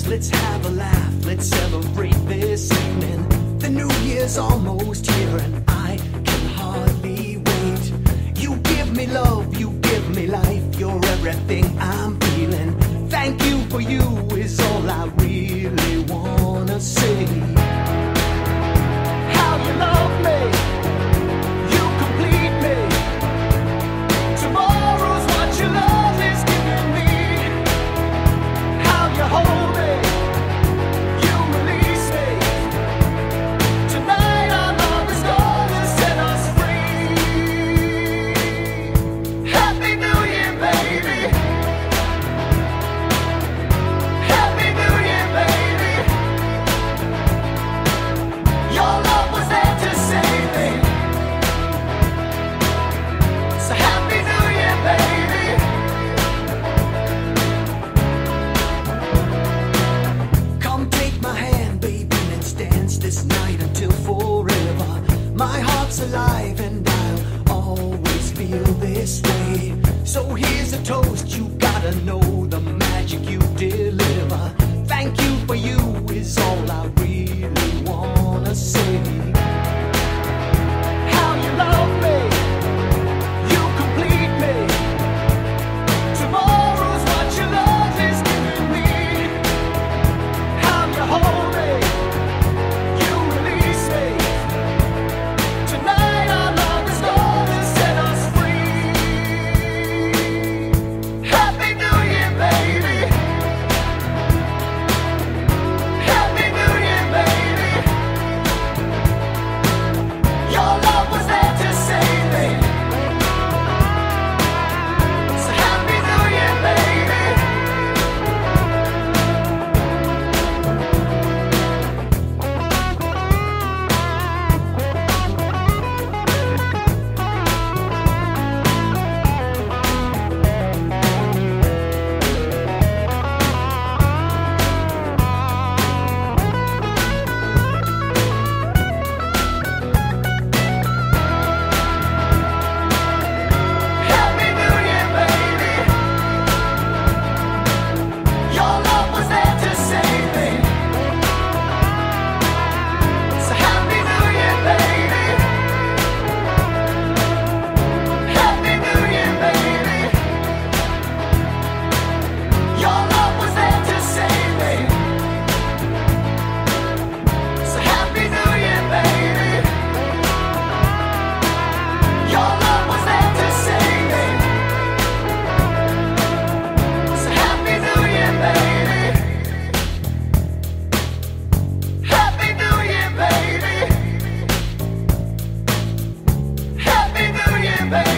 let's have a laugh, let's celebrate this evening. The new year's almost here and I can hardly wait. You give me love, you give me life, you're everything I'm feeling. Thank you for you is all I really wanna say. How you love me, you complete me. Tomorrow's what your love is giving me. How you hold me, you release me. Tonight our love is gonna set us free. Happy New Year, baby. Happy New Year, baby. Your love was there to save me. So Happy New Year, baby. Come take my hand, baby, let's dance this night until forever. My heart's alive and I'll always feel this way. So here's a toast, you gotta know the magic you deliver. Thank you for you is all I really wanna say. How you love me, you complete me. Tomorrow's what your love is giving me. How you hold me, you release me. Tonight our love is gonna set us free. Happy New Year, baby. Happy New Year, baby. Your love was there to save me. So Happy New Year, baby. Happy New Year, baby. Your love was there to save me. So Happy New Year, baby. Happy New Year, baby. Your love was there to save me. So Happy New Year, baby. Your love was there to save me. So Happy New Year, baby. Happy New Year, baby. Happy New Year, baby.